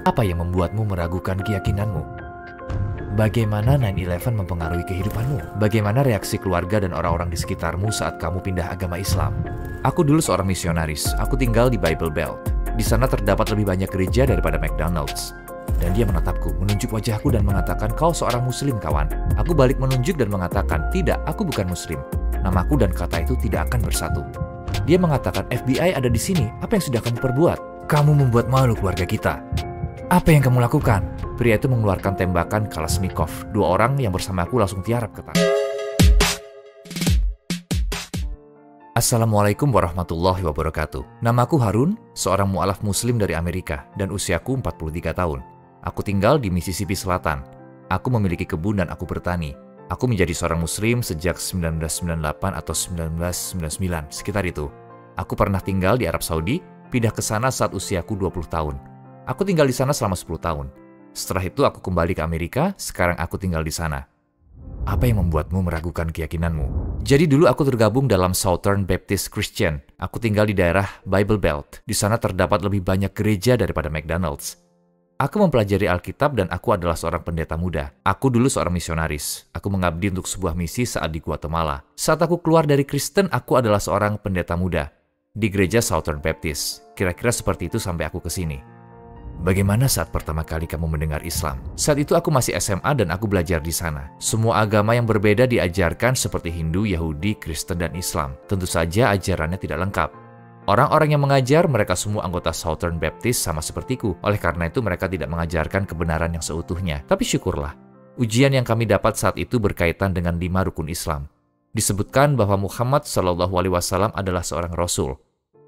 Apa yang membuatmu meragukan keyakinanmu? Bagaimana 9/11 mempengaruhi kehidupanmu? Bagaimana reaksi keluarga dan orang-orang di sekitarmu saat kamu pindah agama Islam? Aku dulu seorang misionaris. Aku tinggal di Bible Belt. Di sana terdapat lebih banyak gereja daripada McDonald's. Dan dia menatapku, menunjuk wajahku dan mengatakan, "Kau seorang muslim, kawan." Aku balik menunjuk dan mengatakan, "Tidak, aku bukan muslim." Namaku dan kata itu tidak akan bersatu. Dia mengatakan, "FBI ada di sini. Apa yang sudah kamu perbuat? Kamu membuat malu keluarga kita. Apa yang kamu lakukan?" Pria itu mengeluarkan tembakan Kalashnikov. 2 orang yang bersama aku langsung tiarap ke tanah. Assalamualaikum warahmatullahi wabarakatuh. Namaku Harun, seorang mu'alaf muslim dari Amerika, dan usiaku 43 tahun. Aku tinggal di Mississippi Selatan. Aku memiliki kebun dan aku bertani. Aku menjadi seorang muslim sejak 1998 atau 1999, sekitar itu. Aku pernah tinggal di Arab Saudi, pindah ke sana saat usiaku 20 tahun. Aku tinggal di sana selama 10 tahun. Setelah itu aku kembali ke Amerika, sekarang aku tinggal di sana. Apa yang membuatmu meragukan keyakinanmu? Jadi dulu aku tergabung dalam Southern Baptist Christian. Aku tinggal di daerah Bible Belt. Di sana terdapat lebih banyak gereja daripada McDonald's. Aku mempelajari Alkitab dan aku adalah seorang pendeta muda. Aku dulu seorang misionaris. Aku mengabdi untuk sebuah misi saat di Guatemala. Saat aku keluar dari Kristen, aku adalah seorang pendeta muda di gereja Southern Baptist. Kira-kira seperti itu sampai aku ke sini. Bagaimana saat pertama kali kamu mendengar Islam? Saat itu aku masih SMA dan aku belajar di sana. Semua agama yang berbeda diajarkan seperti Hindu, Yahudi, Kristen, dan Islam. Tentu saja ajarannya tidak lengkap. Orang-orang yang mengajar, mereka semua anggota Southern Baptist sama sepertiku. Oleh karena itu mereka tidak mengajarkan kebenaran yang seutuhnya. Tapi syukurlah, ujian yang kami dapat saat itu berkaitan dengan 5 rukun Islam. Disebutkan bahwa Muhammad SAW adalah seorang Rasul.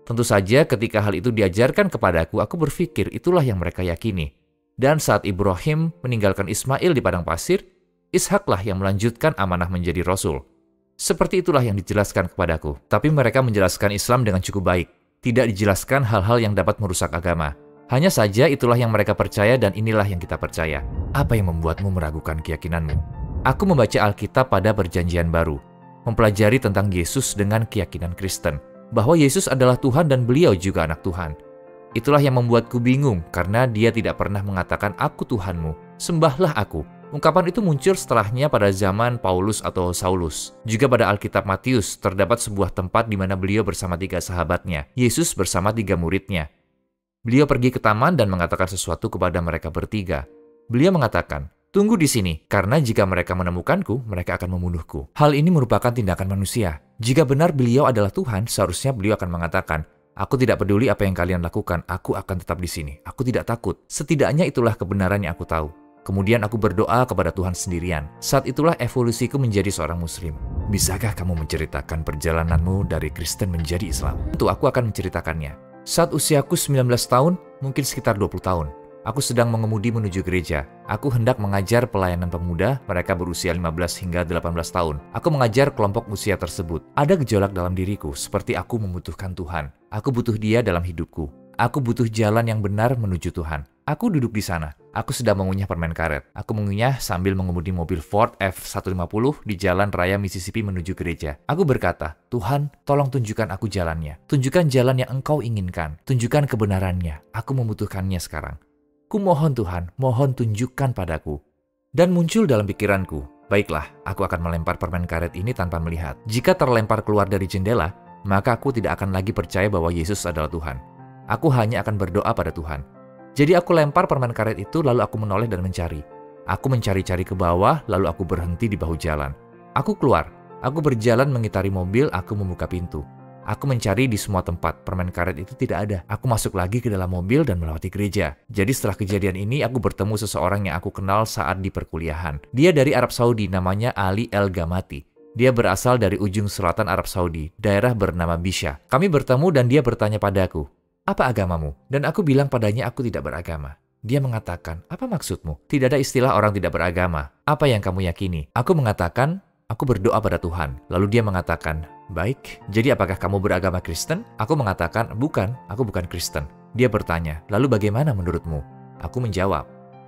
Tentu saja ketika hal itu diajarkan kepadaku, aku berpikir itulah yang mereka yakini. Dan saat Ibrahim meninggalkan Ismail di padang pasir, Ishaklah yang melanjutkan amanah menjadi Rasul. Seperti itulah yang dijelaskan kepadaku. Tapi mereka menjelaskan Islam dengan cukup baik. Tidak dijelaskan hal-hal yang dapat merusak agama. Hanya saja itulah yang mereka percaya dan inilah yang kita percaya. Apa yang membuatmu meragukan keyakinanmu? Aku membaca Alkitab pada Perjanjian Baru. Mempelajari tentang Yesus dengan keyakinan Kristen. Bahwa Yesus adalah Tuhan dan beliau juga anak Tuhan. Itulah yang membuatku bingung karena dia tidak pernah mengatakan aku Tuhanmu, sembahlah aku. Ungkapan itu muncul setelahnya pada zaman Paulus atau Saulus. Juga pada Alkitab Matius terdapat sebuah tempat di mana beliau bersama 3 sahabatnya, Yesus bersama 3 muridnya. Beliau pergi ke taman dan mengatakan sesuatu kepada mereka bertiga. Beliau mengatakan, "Tunggu di sini, karena jika mereka menemukanku, mereka akan membunuhku." Hal ini merupakan tindakan manusia. Jika benar beliau adalah Tuhan, seharusnya beliau akan mengatakan, "Aku tidak peduli apa yang kalian lakukan, aku akan tetap di sini. Aku tidak takut." Setidaknya itulah kebenaran yang aku tahu. Kemudian aku berdoa kepada Tuhan sendirian. Saat itulah evolusiku menjadi seorang muslim. Bisakah kamu menceritakan perjalananmu dari Kristen menjadi Islam? Tentu aku akan menceritakannya. Saat usiaku 19 tahun, mungkin sekitar 20 tahun. Aku sedang mengemudi menuju gereja. Aku hendak mengajar pelayanan pemuda, mereka berusia 15 hingga 18 tahun. Aku mengajar kelompok usia tersebut. Ada gejolak dalam diriku, seperti aku membutuhkan Tuhan. Aku butuh Dia dalam hidupku. Aku butuh jalan yang benar menuju Tuhan. Aku duduk di sana. Aku sedang mengunyah permen karet. Aku mengunyah sambil mengemudi mobil Ford F-150 di jalan raya Mississippi menuju gereja. Aku berkata, "Tuhan, tolong tunjukkan aku jalannya. Tunjukkan jalan yang Engkau inginkan. Tunjukkan kebenarannya. Aku membutuhkannya sekarang. Kumohon Tuhan, mohon tunjukkan padaku." Dan muncul dalam pikiranku, baiklah, aku akan melempar permen karet ini tanpa melihat. Jika terlempar keluar dari jendela, maka aku tidak akan lagi percaya bahwa Yesus adalah Tuhan. Aku hanya akan berdoa pada Tuhan. Jadi aku lempar permen karet itu, lalu aku menoleh dan mencari. Aku mencari-cari ke bawah, lalu aku berhenti di bahu jalan. Aku keluar. Aku berjalan mengitari mobil, aku membuka pintu. Aku mencari di semua tempat, permen karet itu tidak ada. Aku masuk lagi ke dalam mobil dan melewati gereja. Jadi setelah kejadian ini, aku bertemu seseorang yang aku kenal saat di perkuliahan. Dia dari Arab Saudi, namanya Ali El Gamati. Dia berasal dari ujung selatan Arab Saudi, daerah bernama Bisha. Kami bertemu dan dia bertanya padaku, "Apa agamamu?" Dan aku bilang padanya aku tidak beragama. Dia mengatakan, "Apa maksudmu? Tidak ada istilah orang tidak beragama. Apa yang kamu yakini?" Aku mengatakan, "Aku berdoa pada Tuhan." Lalu dia mengatakan, "Baik, jadi apakah kamu beragama Kristen?" Aku mengatakan, "Bukan, aku bukan Kristen." Dia bertanya, "Lalu bagaimana menurutmu?" Aku menjawab,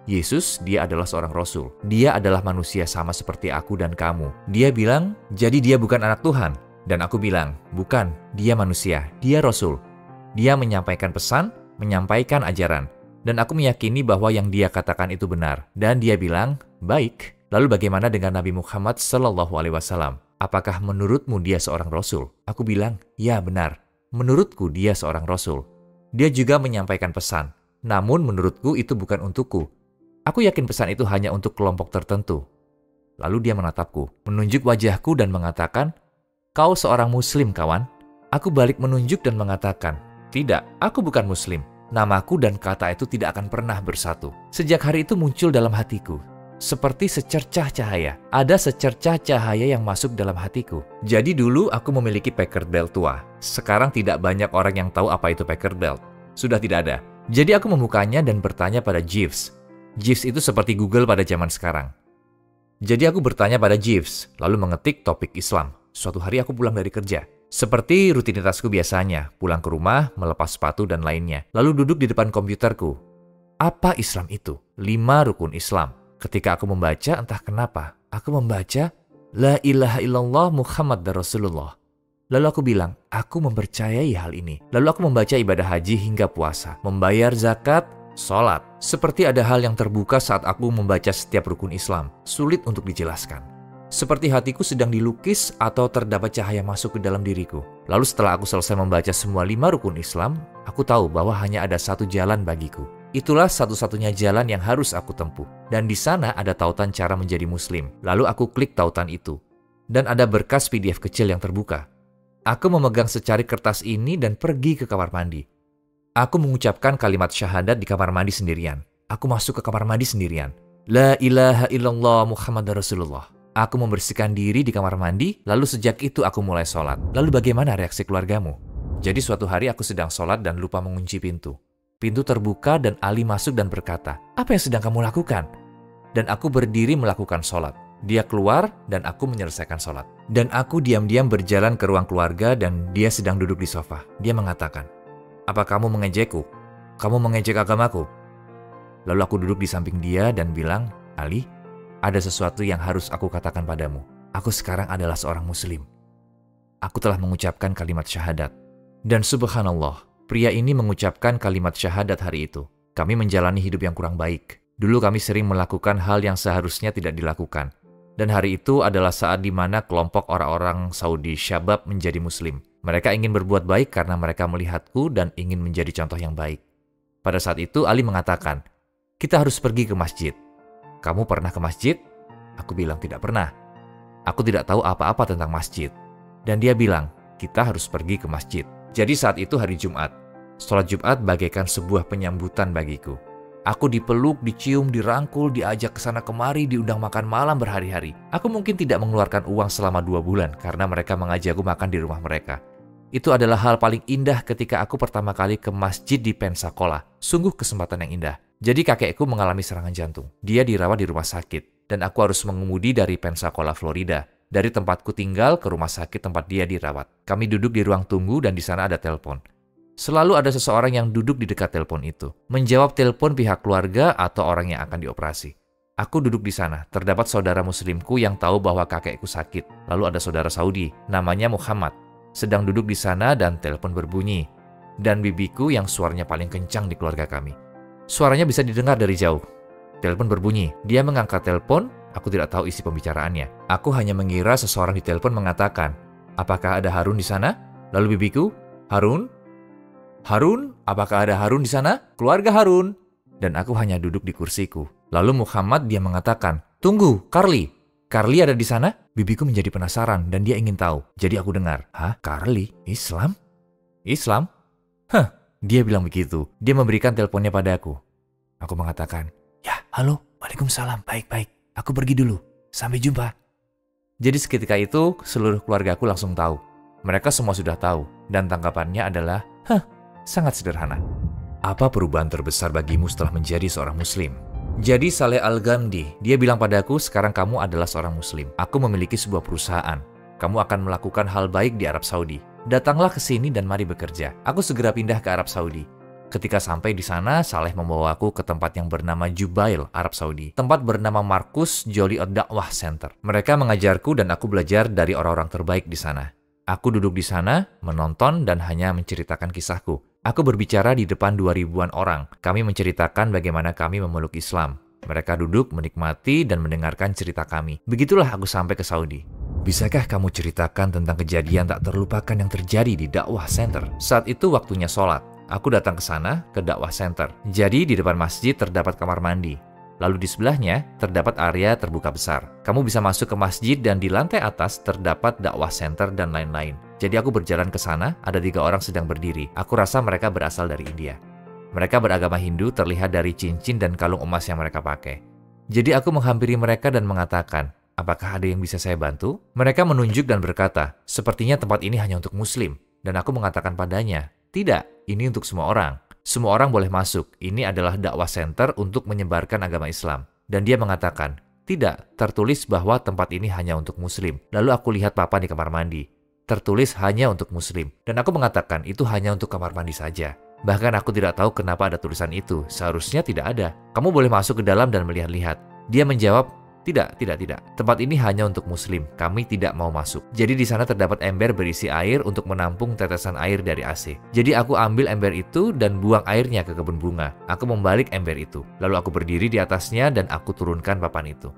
"Yesus, dia adalah seorang Rasul. Dia adalah manusia sama seperti aku dan kamu." Dia bilang, "Jadi dia bukan anak Tuhan?" Dan aku bilang, "Bukan, dia manusia, dia Rasul. Dia menyampaikan pesan, menyampaikan ajaran. Dan aku meyakini bahwa yang dia katakan itu benar. Dan dia bilang, baik. Lalu bagaimana dengan Nabi Muhammad SAW? Apakah menurutmu dia seorang Rasul? Aku bilang, ya benar. Menurutku dia seorang Rasul. Dia juga menyampaikan pesan. Namun menurutku itu bukan untukku. Aku yakin pesan itu hanya untuk kelompok tertentu. Lalu dia menatapku, menunjuk wajahku dan mengatakan, kau seorang Muslim, kawan? Aku balik menunjuk dan mengatakan, tidak, aku bukan Muslim. Namaku dan kata itu tidak akan pernah bersatu. Sejak hari itu muncul dalam hatiku. Seperti secercah cahaya. Ada secercah cahaya yang masuk dalam hatiku. Jadi dulu aku memiliki Packard Belt tua. Sekarang tidak banyak orang yang tahu apa itu Packard Belt. Sudah tidak ada. Jadi aku membukanya dan bertanya pada Jeeves. Jeeves itu seperti Google pada zaman sekarang. Jadi aku bertanya pada Jeeves, lalu mengetik topik Islam. Suatu hari aku pulang dari kerja. Seperti rutinitasku biasanya, pulang ke rumah, melepas sepatu dan lainnya. Lalu duduk di depan komputerku. Apa Islam itu? 5 rukun Islam. Ketika aku membaca, entah kenapa, aku membaca La ilaha illallah Muhammad Rasulullah. Lalu aku bilang, aku mempercayai hal ini. Lalu aku membaca ibadah haji hingga puasa, membayar zakat, sholat. Seperti ada hal yang terbuka saat aku membaca setiap rukun Islam. Sulit untuk dijelaskan. Seperti hatiku sedang dilukis atau terdapat cahaya masuk ke dalam diriku. Lalu setelah aku selesai membaca semua 5 rukun Islam, aku tahu bahwa hanya ada satu jalan bagiku. Itulah satu-satunya jalan yang harus aku tempuh. Dan di sana ada tautan cara menjadi Muslim. Lalu aku klik tautan itu. Dan ada berkas PDF kecil yang terbuka. Aku memegang secari kertas ini dan pergi ke kamar mandi. Aku mengucapkan kalimat syahadat di kamar mandi sendirian. Aku masuk ke kamar mandi sendirian. La ilaha illallah Muhammad Rasulullah. Aku membersihkan diri di kamar mandi, lalu sejak itu aku mulai sholat. Lalu bagaimana reaksi keluargamu? Jadi suatu hari aku sedang sholat dan lupa mengunci pintu. Pintu terbuka dan Ali masuk dan berkata, apa yang sedang kamu lakukan? Dan aku berdiri melakukan sholat. Dia keluar dan aku menyelesaikan sholat. Dan aku diam-diam berjalan ke ruang keluarga dan dia sedang duduk di sofa. Dia mengatakan, apa kamu mengejekku? Kamu mengejek agamaku? Lalu aku duduk di samping dia dan bilang, Ali, ada sesuatu yang harus aku katakan padamu. Aku sekarang adalah seorang Muslim. Aku telah mengucapkan kalimat syahadat. Dan subhanallah, pria ini mengucapkan kalimat syahadat hari itu. Kami menjalani hidup yang kurang baik. Dulu kami sering melakukan hal yang seharusnya tidak dilakukan. Dan hari itu adalah saat di mana kelompok orang-orang Saudi Syabab menjadi Muslim. Mereka ingin berbuat baik karena mereka melihatku dan ingin menjadi contoh yang baik. Pada saat itu Ali mengatakan, kita harus pergi ke masjid. Kamu pernah ke masjid? Aku bilang tidak pernah. Aku tidak tahu apa-apa tentang masjid. Dan dia bilang, kita harus pergi ke masjid. Jadi saat itu hari Jumat. Sholat Jumat bagaikan sebuah penyambutan bagiku. Aku dipeluk, dicium, dirangkul, diajak ke sana kemari, diundang makan malam berhari-hari. Aku mungkin tidak mengeluarkan uang selama 2 bulan karena mereka mengajakku makan di rumah mereka. Itu adalah hal paling indah ketika aku pertama kali ke masjid di Pensacola. Sungguh kesempatan yang indah. Jadi kakekku mengalami serangan jantung. Dia dirawat di rumah sakit. Dan aku harus mengemudi dari Pensacola, Florida. Dari tempatku tinggal ke rumah sakit tempat dia dirawat. Kami duduk di ruang tunggu dan di sana ada telepon. Selalu ada seseorang yang duduk di dekat telepon itu. Menjawab telepon pihak keluarga atau orang yang akan dioperasi. Aku duduk di sana. Terdapat saudara muslimku yang tahu bahwa kakekku sakit. Lalu ada saudara Saudi, namanya Muhammad. Sedang duduk di sana dan telepon berbunyi. Dan bibiku yang suaranya paling kencang di keluarga kami. Suaranya bisa didengar dari jauh. Telepon berbunyi. Dia mengangkat telepon. Aku tidak tahu isi pembicaraannya. Aku hanya mengira seseorang di telepon mengatakan, apakah ada Harun di sana? Lalu bibiku, Harun? Harun? Apakah ada Harun di sana? Keluarga Harun. Dan aku hanya duduk di kursiku. Lalu Muhammad dia mengatakan, tunggu, Carly. Carly ada di sana? Bibiku menjadi penasaran dan dia ingin tahu. Jadi aku dengar, hah? Carly? Islam? Islam? Hah? Dia bilang begitu. Dia memberikan teleponnya padaku. Aku mengatakan, ya, halo, waalaikumsalam, baik-baik. Aku pergi dulu. Sampai jumpa. Jadi seketika itu, seluruh keluargaku langsung tahu. Mereka semua sudah tahu. Dan tanggapannya adalah, sangat sederhana. Apa perubahan terbesar bagimu setelah menjadi seorang Muslim? Jadi Saleh Al-Ghamdi, dia bilang padaku, sekarang kamu adalah seorang Muslim. Aku memiliki sebuah perusahaan. Kamu akan melakukan hal baik di Arab Saudi. Datanglah ke sini dan mari bekerja. Aku segera pindah ke Arab Saudi. Ketika sampai di sana, Saleh membawaku ke tempat yang bernama Jubail, Arab Saudi. Tempat bernama Markus Joliot Dakwah Center. Mereka mengajarku dan aku belajar dari orang-orang terbaik di sana. Aku duduk di sana, menonton dan hanya menceritakan kisahku. Aku berbicara di depan 2.000-an orang. Kami menceritakan bagaimana kami memeluk Islam. Mereka duduk, menikmati, dan mendengarkan cerita kami. Begitulah aku sampai ke Saudi. Bisakah kamu ceritakan tentang kejadian tak terlupakan yang terjadi di Dakwah Center? Saat itu waktunya sholat. Aku datang ke sana, ke Dakwah Center. Jadi di depan masjid terdapat kamar mandi. Lalu di sebelahnya terdapat area terbuka besar. Kamu bisa masuk ke masjid dan di lantai atas terdapat Dakwah Center dan lain-lain. Jadi aku berjalan ke sana, ada 3 orang sedang berdiri. Aku rasa mereka berasal dari India. Mereka beragama Hindu terlihat dari cincin dan kalung emas yang mereka pakai. Jadi aku menghampiri mereka dan mengatakan, apakah ada yang bisa saya bantu? Mereka menunjuk dan berkata, sepertinya tempat ini hanya untuk Muslim. Dan aku mengatakan padanya, tidak, ini untuk semua orang. Semua orang boleh masuk, ini adalah dakwah center untuk menyebarkan agama Islam. Dan dia mengatakan, tidak, tertulis bahwa tempat ini hanya untuk Muslim. Lalu aku lihat papan di kamar mandi. Tertulis hanya untuk Muslim. Dan aku mengatakan, itu hanya untuk kamar mandi saja. Bahkan aku tidak tahu kenapa ada tulisan itu, seharusnya tidak ada. Kamu boleh masuk ke dalam dan melihat-lihat. Dia menjawab, tidak. Tempat ini hanya untuk Muslim. Kami tidak mau masuk. Jadi di sana terdapat ember berisi air untuk menampung tetesan air dari AC. Jadi aku ambil ember itu dan buang airnya ke kebun bunga. Aku membalik ember itu. Lalu aku berdiri di atasnya dan aku turunkan papan itu.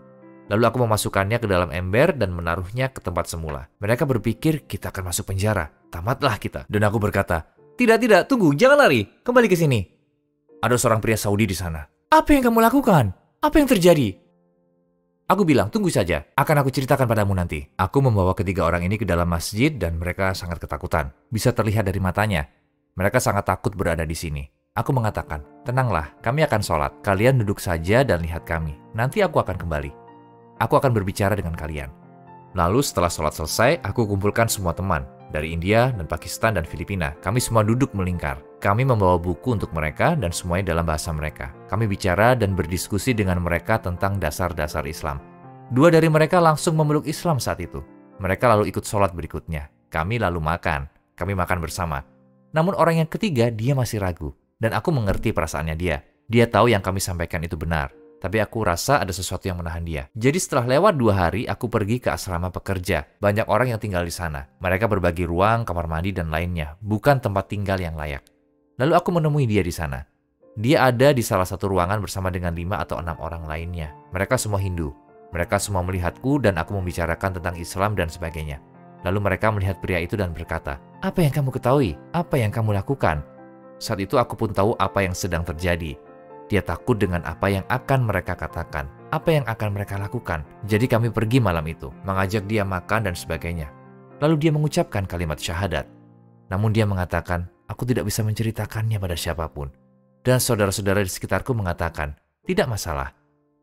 Lalu aku memasukkannya ke dalam ember dan menaruhnya ke tempat semula. Mereka berpikir kita akan masuk penjara. Tamatlah kita. Dan aku berkata, tidak, tunggu, jangan lari. Kembali ke sini. Ada seorang pria Saudi di sana. Apa yang kamu lakukan? Apa yang terjadi? Aku bilang, tunggu saja, akan aku ceritakan padamu nanti. Aku membawa ketiga orang ini ke dalam masjid dan mereka sangat ketakutan. Bisa terlihat dari matanya. Mereka sangat takut berada di sini. Aku mengatakan, tenanglah, kami akan sholat. Kalian duduk saja dan lihat kami. Nanti aku akan kembali. Aku akan berbicara dengan kalian. Lalu setelah sholat selesai, aku kumpulkan semua teman. Dari India dan Pakistan dan Filipina. Kami semua duduk melingkar. Kami membawa buku untuk mereka dan semuanya dalam bahasa mereka. Kami bicara dan berdiskusi dengan mereka tentang dasar-dasar Islam. 2 dari mereka langsung memeluk Islam saat itu. Mereka lalu ikut sholat berikutnya. Kami lalu makan. Kami makan bersama. Namun orang yang ketiga, dia masih ragu. Dan aku mengerti perasaannya dia. Dia tahu yang kami sampaikan itu benar. Tapi aku rasa ada sesuatu yang menahan dia. Jadi setelah lewat 2 hari, aku pergi ke asrama pekerja. Banyak orang yang tinggal di sana. Mereka berbagi ruang, kamar mandi, dan lainnya. Bukan tempat tinggal yang layak. Lalu aku menemui dia di sana. Dia ada di salah satu ruangan bersama dengan 5 atau 6 orang lainnya. Mereka semua Hindu. Mereka semua melihatku dan aku membicarakan tentang Islam dan sebagainya. Lalu mereka melihat pria itu dan berkata, apa yang kamu ketahui? Apa yang kamu lakukan? Saat itu aku pun tahu apa yang sedang terjadi. Dia takut dengan apa yang akan mereka katakan, apa yang akan mereka lakukan. Jadi kami pergi malam itu, mengajak dia makan dan sebagainya. Lalu dia mengucapkan kalimat syahadat. Namun dia mengatakan, aku tidak bisa menceritakannya pada siapapun. Dan saudara-saudara di sekitarku mengatakan, tidak masalah.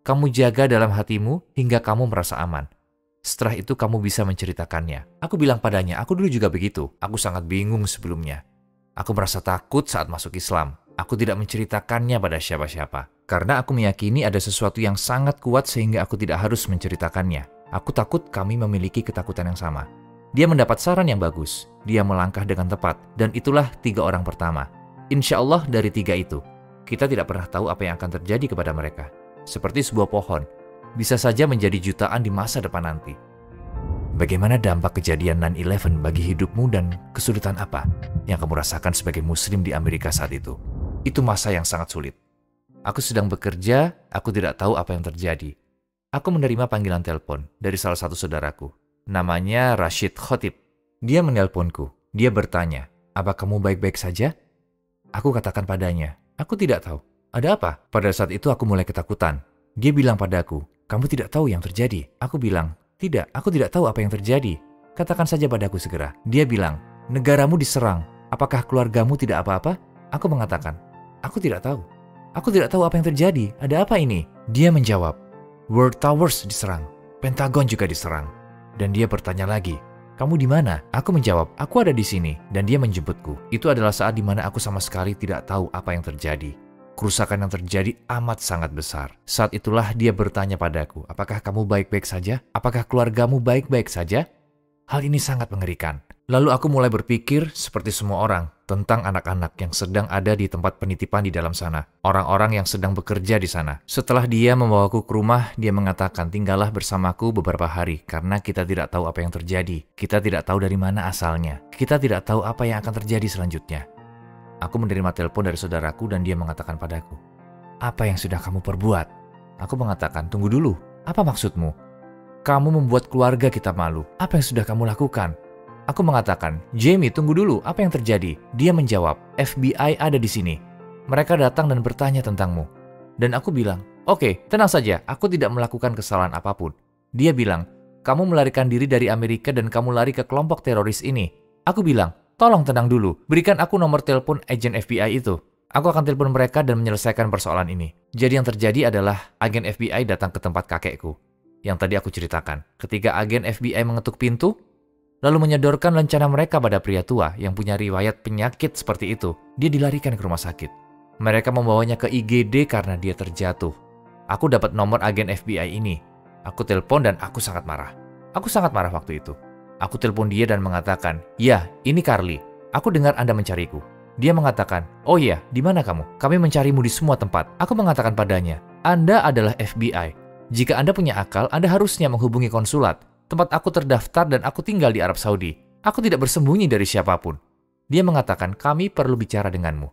Kamu jaga dalam hatimu hingga kamu merasa aman. Setelah itu kamu bisa menceritakannya. Aku bilang padanya, aku dulu juga begitu. Aku sangat bingung sebelumnya. Aku merasa takut saat masuk Islam. Aku tidak menceritakannya pada siapa-siapa. Karena aku meyakini ada sesuatu yang sangat kuat sehingga aku tidak harus menceritakannya. Aku takut kami memiliki ketakutan yang sama. Dia mendapat saran yang bagus. Dia melangkah dengan tepat. Dan itulah 3 orang pertama. Insya Allah dari 3 itu, kita tidak pernah tahu apa yang akan terjadi kepada mereka. Seperti sebuah pohon. Bisa saja menjadi jutaan di masa depan nanti. Bagaimana dampak kejadian 9/11 bagi hidupmu dan kesulitan apa yang kamu rasakan sebagai muslim di Amerika saat itu? Itu masa yang sangat sulit. Aku sedang bekerja, aku tidak tahu apa yang terjadi. Aku menerima panggilan telepon dari salah satu saudaraku. Namanya Rashid Khotib. Dia menelponku. Dia bertanya, apa kamu baik-baik saja? Aku katakan padanya, aku tidak tahu. Ada apa? Pada saat itu aku mulai ketakutan. Dia bilang padaku, kamu tidak tahu yang terjadi. Aku bilang, tidak, aku tidak tahu apa yang terjadi. Katakan saja padaku segera. Dia bilang, negaramu diserang. Apakah keluargamu tidak apa-apa? Aku mengatakan, aku tidak tahu. Aku tidak tahu apa yang terjadi. Ada apa ini? Dia menjawab, World Towers diserang. Pentagon juga diserang. Dan dia bertanya lagi, kamu di mana? Aku menjawab, aku ada di sini. Dan dia menjemputku. Itu adalah saat di mana aku sama sekali tidak tahu apa yang terjadi. Kerusakan yang terjadi amat sangat besar. Saat itulah dia bertanya padaku, apakah kamu baik-baik saja? Apakah keluargamu baik-baik saja? Hal ini sangat mengerikan. Lalu aku mulai berpikir seperti semua orang tentang anak-anak yang sedang ada di tempat penitipan di dalam sana. Orang-orang yang sedang bekerja di sana. Setelah dia membawaku ke rumah, dia mengatakan tinggallah bersamaku beberapa hari karena kita tidak tahu apa yang terjadi. Kita tidak tahu dari mana asalnya. Kita tidak tahu apa yang akan terjadi selanjutnya. Aku menerima telepon dari saudaraku dan dia mengatakan padaku, "Apa yang sudah kamu perbuat?" Aku mengatakan, "Tunggu dulu, apa maksudmu? Kamu membuat keluarga kita malu. Apa yang sudah kamu lakukan?" Aku mengatakan, "Jamie, tunggu dulu, apa yang terjadi?" Dia menjawab, "FBI ada di sini. Mereka datang dan bertanya tentangmu." Dan aku bilang, "Oke, tenang saja, aku tidak melakukan kesalahan apapun." Dia bilang, "Kamu melarikan diri dari Amerika dan kamu lari ke kelompok teroris ini." Aku bilang, "Tolong tenang dulu, berikan aku nomor telepon agen FBI itu. Aku akan telepon mereka dan menyelesaikan persoalan ini." Jadi yang terjadi adalah agen FBI datang ke tempat kakekku yang tadi aku ceritakan. Ketika agen FBI mengetuk pintu, lalu menyodorkan rencana mereka pada pria tua yang punya riwayat penyakit seperti itu, dia dilarikan ke rumah sakit. Mereka membawanya ke IGD karena dia terjatuh. Aku dapat nomor agen FBI ini. Aku telepon dan aku sangat marah. Aku sangat marah waktu itu. Aku telepon dia dan mengatakan, "Ya, ini Carly. Aku dengar Anda mencariku." Dia mengatakan, "Oh iya, di mana kamu? Kami mencarimu di semua tempat." Aku mengatakan padanya, "Anda adalah FBI. Jika Anda punya akal, Anda harusnya menghubungi konsulat. Tempat aku terdaftar dan aku tinggal di Arab Saudi. Aku tidak bersembunyi dari siapapun." Dia mengatakan, "Kami perlu bicara denganmu.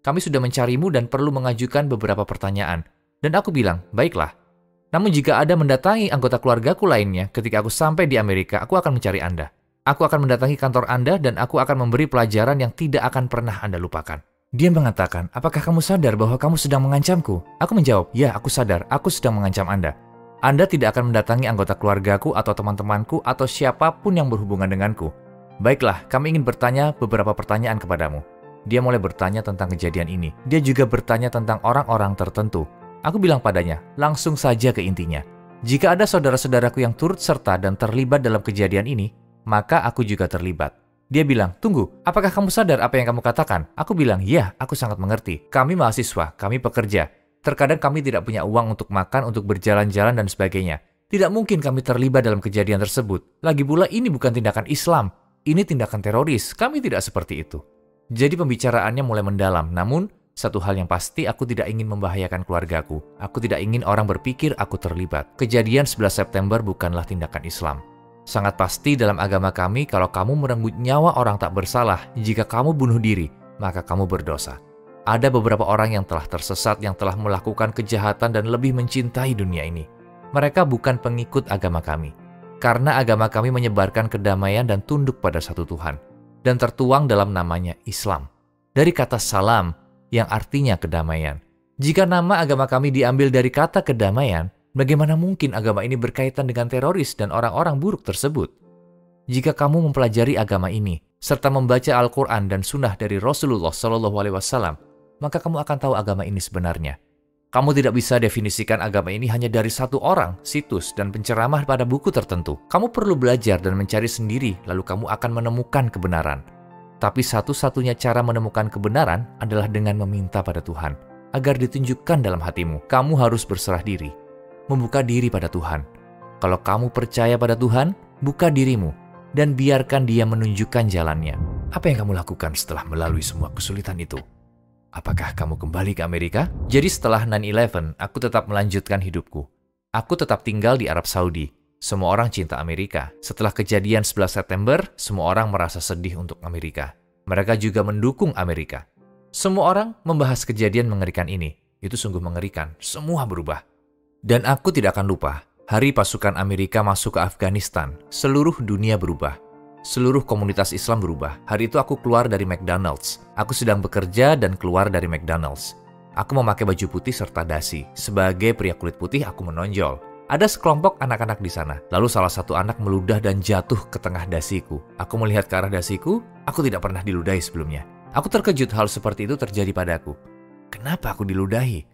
Kami sudah mencarimu dan perlu mengajukan beberapa pertanyaan." Dan aku bilang, "Baiklah. Namun jika Anda mendatangi anggota keluargaku lainnya ketika aku sampai di Amerika, aku akan mencari Anda. Aku akan mendatangi kantor Anda dan aku akan memberi pelajaran yang tidak akan pernah Anda lupakan." Dia mengatakan, "Apakah kamu sadar bahwa kamu sedang mengancamku?" Aku menjawab, "Ya, aku sadar. Aku sedang mengancam Anda. Anda tidak akan mendatangi anggota keluargaku atau teman-temanku atau siapapun yang berhubungan denganku. Baiklah, kami ingin bertanya beberapa pertanyaan kepadamu." Dia mulai bertanya tentang kejadian ini. Dia juga bertanya tentang orang-orang tertentu. Aku bilang padanya, "Langsung saja ke intinya. Jika ada saudara-saudaraku yang turut serta dan terlibat dalam kejadian ini, maka aku juga terlibat." Dia bilang, "Tunggu, apakah kamu sadar apa yang kamu katakan?" Aku bilang, "Ya, aku sangat mengerti. Kami mahasiswa, kami pekerja. Terkadang kami tidak punya uang untuk makan, untuk berjalan-jalan dan sebagainya. Tidak mungkin kami terlibat dalam kejadian tersebut. Lagi pula ini bukan tindakan Islam. Ini tindakan teroris. Kami tidak seperti itu." Jadi pembicaraannya mulai mendalam. Namun, satu hal yang pasti, aku tidak ingin membahayakan keluargaku. Aku tidak ingin orang berpikir aku terlibat. Kejadian 11 September bukanlah tindakan Islam. Sangat pasti dalam agama kami, kalau kamu merenggut nyawa orang tak bersalah, jika kamu bunuh diri, maka kamu berdosa. Ada beberapa orang yang telah tersesat, yang telah melakukan kejahatan dan lebih mencintai dunia ini. Mereka bukan pengikut agama kami. Karena agama kami menyebarkan kedamaian dan tunduk pada satu Tuhan. Dan tertuang dalam namanya Islam. Dari kata salam, yang artinya kedamaian. Jika nama agama kami diambil dari kata kedamaian, bagaimana mungkin agama ini berkaitan dengan teroris dan orang-orang buruk tersebut? Jika kamu mempelajari agama ini, serta membaca Al-Quran dan Sunnah dari Rasulullah SAW, maka kamu akan tahu agama ini sebenarnya. Kamu tidak bisa definisikan agama ini hanya dari satu orang, situs, dan penceramah pada buku tertentu. Kamu perlu belajar dan mencari sendiri, lalu kamu akan menemukan kebenaran. Tapi satu-satunya cara menemukan kebenaran adalah dengan meminta pada Tuhan, agar ditunjukkan dalam hatimu. Kamu harus berserah diri, membuka diri pada Tuhan. Kalau kamu percaya pada Tuhan, buka dirimu, dan biarkan Dia menunjukkan jalannya. Apa yang kamu lakukan setelah melalui semua kesulitan itu? Apakah kamu kembali ke Amerika? Jadi setelah 9/11, aku tetap melanjutkan hidupku. Aku tetap tinggal di Arab Saudi. Semua orang cinta Amerika. Setelah kejadian 11 September, semua orang merasa sedih untuk Amerika. Mereka juga mendukung Amerika. Semua orang membahas kejadian mengerikan ini. Itu sungguh mengerikan. Semua berubah. Dan aku tidak akan lupa, hari pasukan Amerika masuk ke Afghanistan, seluruh dunia berubah. Seluruh komunitas Islam berubah. Hari itu aku keluar dari McDonald's. Aku sedang bekerja dan keluar dari McDonald's. Aku memakai baju putih serta dasi. Sebagai pria kulit putih, aku menonjol. Ada sekelompok anak-anak di sana. Lalu salah satu anak meludah dan jatuh ke tengah dasiku. Aku melihat ke arah dasiku, aku tidak pernah diludahi sebelumnya. Aku terkejut hal seperti itu terjadi padaku. Kenapa aku diludahi?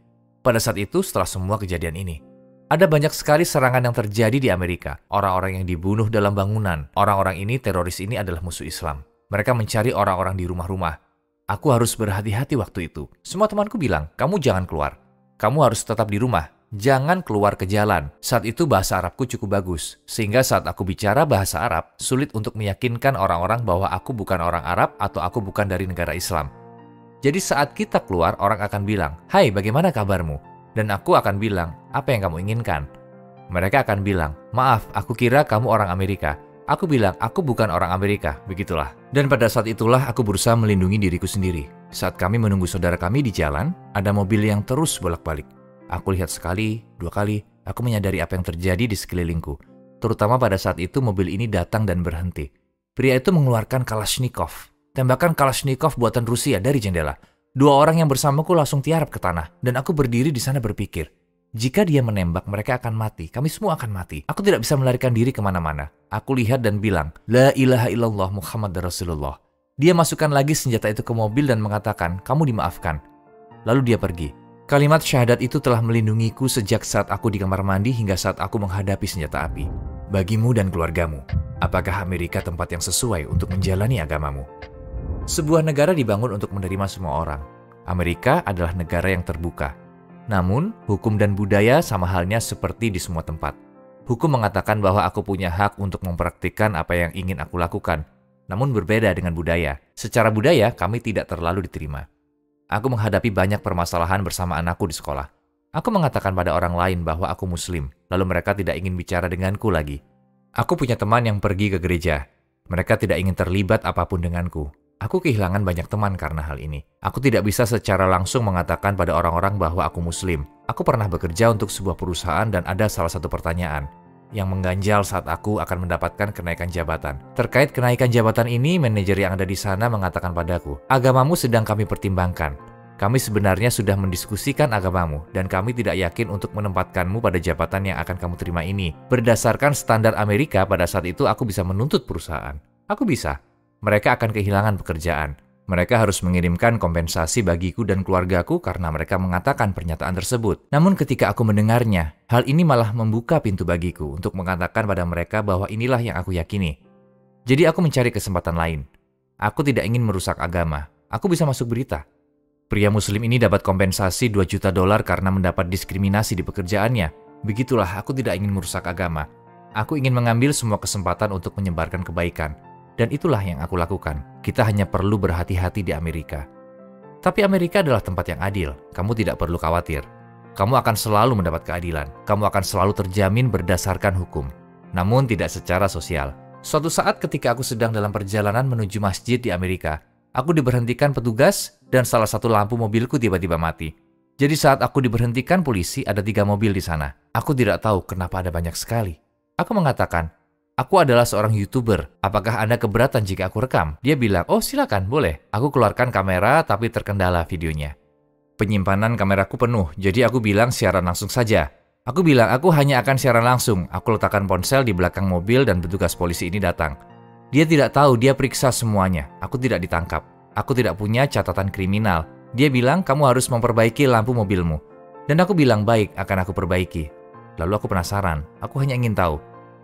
Pada saat itu, setelah semua kejadian ini, ada banyak sekali serangan yang terjadi di Amerika. Orang-orang yang dibunuh dalam bangunan. Orang-orang ini, teroris ini adalah musuh Islam. Mereka mencari orang-orang di rumah-rumah. Aku harus berhati-hati waktu itu. Semua temanku bilang, kamu jangan keluar. Kamu harus tetap di rumah. Jangan keluar ke jalan. Saat itu bahasa Arabku cukup bagus. Sehingga saat aku bicara bahasa Arab, sulit untuk meyakinkan orang-orang bahwa aku bukan orang Arab atau aku bukan dari negara Islam. Jadi saat kita keluar, orang akan bilang, "Hai, bagaimana kabarmu?" Dan aku akan bilang, "Apa yang kamu inginkan?" Mereka akan bilang, "Maaf, aku kira kamu orang Amerika." Aku bilang, "Aku bukan orang Amerika." Begitulah. Dan pada saat itulah aku berusaha melindungi diriku sendiri. Saat kami menunggu saudara kami di jalan, ada mobil yang terus bolak-balik. Aku lihat sekali, 2 kali, aku menyadari apa yang terjadi di sekelilingku. Terutama pada saat itu mobil ini datang dan berhenti. Pria itu mengeluarkan Kalashnikov, tembakan Kalashnikov buatan Rusia dari jendela. 2 orang yang bersamaku langsung tiarap ke tanah, dan aku berdiri di sana berpikir, jika dia menembak, mereka akan mati. Kami semua akan mati. Aku tidak bisa melarikan diri kemana-mana. Aku lihat dan bilang, La ilaha illallah Muhammad Rasulullah. Dia masukkan lagi senjata itu ke mobil dan mengatakan, kamu dimaafkan. Lalu dia pergi. Kalimat syahadat itu telah melindungiku sejak saat aku di kamar mandi hingga saat aku menghadapi senjata api. Bagimu dan keluargamu, apakah Amerika tempat yang sesuai untuk menjalani agamamu? Sebuah negara dibangun untuk menerima semua orang. Amerika adalah negara yang terbuka. Namun, hukum dan budaya sama halnya seperti di semua tempat. Hukum mengatakan bahwa aku punya hak untuk mempraktikkan apa yang ingin aku lakukan. Namun berbeda dengan budaya. Secara budaya, kami tidak terlalu diterima. Aku menghadapi banyak permasalahan bersama anakku di sekolah. Aku mengatakan pada orang lain bahwa aku Muslim, lalu mereka tidak ingin bicara denganku lagi. Aku punya teman yang pergi ke gereja. Mereka tidak ingin terlibat apapun denganku. Aku kehilangan banyak teman karena hal ini. Aku tidak bisa secara langsung mengatakan pada orang-orang bahwa aku Muslim. Aku pernah bekerja untuk sebuah perusahaan dan ada salah satu pertanyaan yang mengganjal saat aku akan mendapatkan kenaikan jabatan. Terkait kenaikan jabatan ini, manajer yang ada di sana mengatakan padaku, agamamu sedang kami pertimbangkan. Kami sebenarnya sudah mendiskusikan agamamu dan kami tidak yakin untuk menempatkanmu pada jabatan yang akan kamu terima ini. Berdasarkan standar Amerika, pada saat itu aku bisa menuntut perusahaan. Aku bisa. Mereka akan kehilangan pekerjaan. Mereka harus mengirimkan kompensasi bagiku dan keluargaku karena mereka mengatakan pernyataan tersebut. Namun ketika aku mendengarnya, hal ini malah membuka pintu bagiku untuk mengatakan pada mereka bahwa inilah yang aku yakini. Jadi aku mencari kesempatan lain. Aku tidak ingin merusak agama. Aku bisa masuk berita. Pria Muslim ini dapat kompensasi $2 juta karena mendapat diskriminasi di pekerjaannya. Begitulah, aku tidak ingin merusak agama. Aku ingin mengambil semua kesempatan untuk menyebarkan kebaikan. Dan itulah yang aku lakukan. Kita hanya perlu berhati-hati di Amerika. Tapi Amerika adalah tempat yang adil. Kamu tidak perlu khawatir. Kamu akan selalu mendapat keadilan. Kamu akan selalu terjamin berdasarkan hukum. Namun tidak secara sosial. Suatu saat ketika aku sedang dalam perjalanan menuju masjid di Amerika, aku diberhentikan petugas dan salah satu lampu mobilku tiba-tiba mati. Jadi saat aku diberhentikan polisi, ada 3 mobil di sana. Aku tidak tahu kenapa ada banyak sekali. Aku mengatakan, aku adalah seorang YouTuber. Apakah Anda keberatan jika aku rekam? Dia bilang, oh silakan, boleh. Aku keluarkan kamera tapi terkendala videonya. Penyimpanan kameraku penuh, jadi aku bilang siaran langsung saja. Aku bilang, aku hanya akan siaran langsung. Aku letakkan ponsel di belakang mobil dan petugas polisi ini datang. Dia tidak tahu, dia periksa semuanya. Aku tidak ditangkap. Aku tidak punya catatan kriminal. Dia bilang, kamu harus memperbaiki lampu mobilmu. Dan aku bilang, baik, akan aku perbaiki. Lalu aku penasaran, aku hanya ingin tahu.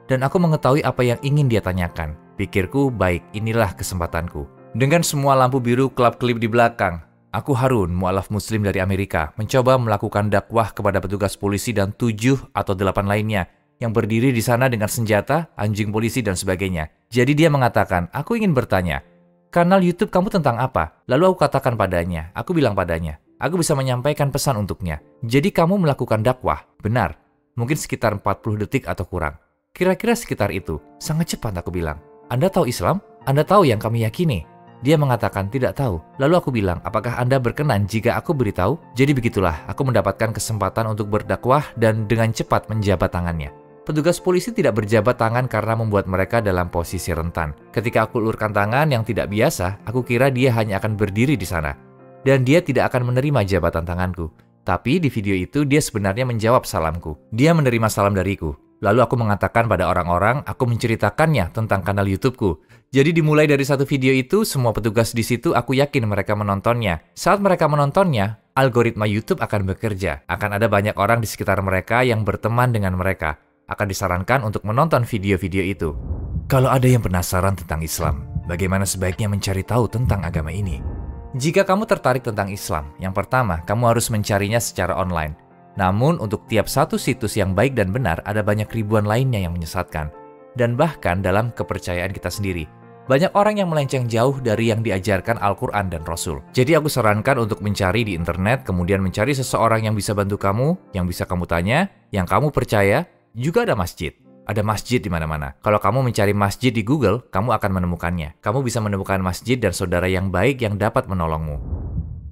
Dan aku mengetahui apa yang ingin dia tanyakan. Pikirku, baik, inilah kesempatanku. Dengan semua lampu biru kelap-kelip di belakang, aku Harun, mu'alaf Muslim dari Amerika, mencoba melakukan dakwah kepada petugas polisi dan 7 atau 8 lainnya yang berdiri di sana dengan senjata, anjing polisi, dan sebagainya. Jadi dia mengatakan, aku ingin bertanya, kanal YouTube kamu tentang apa? Lalu aku katakan padanya, aku bilang padanya, aku bisa menyampaikan pesan untuknya. Jadi kamu melakukan dakwah, benar. Mungkin sekitar 40 detik atau kurang. Kira-kira sekitar itu. Sangat cepat aku bilang. Anda tahu Islam? Anda tahu yang kami yakini? Dia mengatakan tidak tahu. Lalu aku bilang, apakah Anda berkenan jika aku beritahu? Jadi begitulah, aku mendapatkan kesempatan untuk berdakwah dan dengan cepat menjabat tangannya. Petugas polisi tidak berjabat tangan karena membuat mereka dalam posisi rentan. Ketika aku ulurkan tangan yang tidak biasa, aku kira dia hanya akan berdiri di sana. Dan dia tidak akan menerima jabatan tanganku. Tapi di video itu dia sebenarnya menjawab salamku. Dia menerima salam dariku. Lalu aku mengatakan pada orang-orang, aku menceritakannya tentang kanal YouTubeku. Jadi dimulai dari satu video itu, semua petugas di situ aku yakin mereka menontonnya. Saat mereka menontonnya, algoritma YouTube akan bekerja. Akan ada banyak orang di sekitar mereka yang berteman dengan mereka. Akan disarankan untuk menonton video-video itu. Kalau ada yang penasaran tentang Islam, bagaimana sebaiknya mencari tahu tentang agama ini? Jika kamu tertarik tentang Islam, yang pertama, kamu harus mencarinya secara online. Namun, untuk tiap satu situs yang baik dan benar, ada banyak ribuan lainnya yang menyesatkan. Dan bahkan dalam kepercayaan kita sendiri, banyak orang yang melenceng jauh dari yang diajarkan Al-Quran dan Rasul. Jadi aku sarankan untuk mencari di internet, kemudian mencari seseorang yang bisa bantu kamu, yang bisa kamu tanya, yang kamu percaya. Juga ada masjid. Ada masjid di mana-mana. Kalau kamu mencari masjid di Google, kamu akan menemukannya. Kamu bisa menemukan masjid dan saudara yang baik yang dapat menolongmu.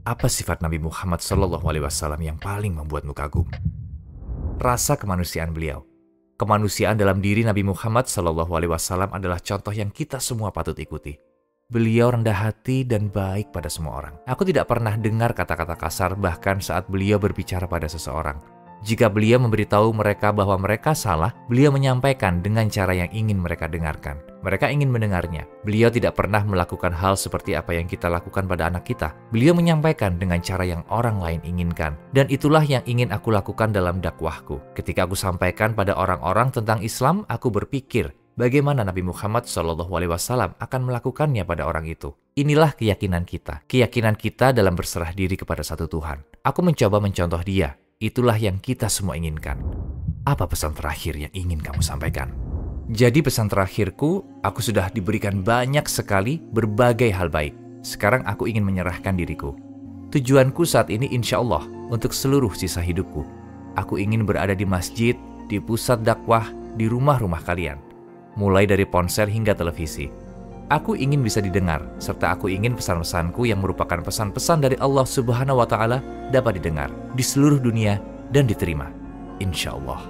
Apa sifat Nabi Muhammad SAW yang paling membuatmu kagum? Rasa kemanusiaan beliau. Kemanusiaan dalam diri Nabi Muhammad SAW adalah contoh yang kita semua patut ikuti. Beliau rendah hati dan baik pada semua orang. Aku tidak pernah dengar kata-kata kasar bahkan saat beliau berbicara pada seseorang. Jika beliau memberitahu mereka bahwa mereka salah, beliau menyampaikan dengan cara yang ingin mereka dengarkan. Mereka ingin mendengarnya. Beliau tidak pernah melakukan hal seperti apa yang kita lakukan pada anak kita. Beliau menyampaikan dengan cara yang orang lain inginkan. Dan itulah yang ingin aku lakukan dalam dakwahku. Ketika aku sampaikan pada orang-orang tentang Islam, aku berpikir, bagaimana Nabi Muhammad SAW akan melakukannya pada orang itu. Inilah keyakinan kita dalam berserah diri kepada satu Tuhan. Aku mencoba mencontoh dia. Itulah yang kita semua inginkan. Apa pesan terakhir yang ingin kamu sampaikan? Jadi pesan terakhirku, aku sudah diberikan banyak sekali berbagai hal baik. Sekarang aku ingin menyerahkan diriku. Tujuanku saat ini insya Allah untuk seluruh sisa hidupku. Aku ingin berada di masjid, di pusat dakwah, di rumah-rumah kalian. Mulai dari ponsel hingga televisi. Aku ingin bisa didengar, serta aku ingin pesan-pesanku yang merupakan pesan-pesan dari Allah Subhanahu wa Ta'ala dapat didengar di seluruh dunia dan diterima. Insya Allah.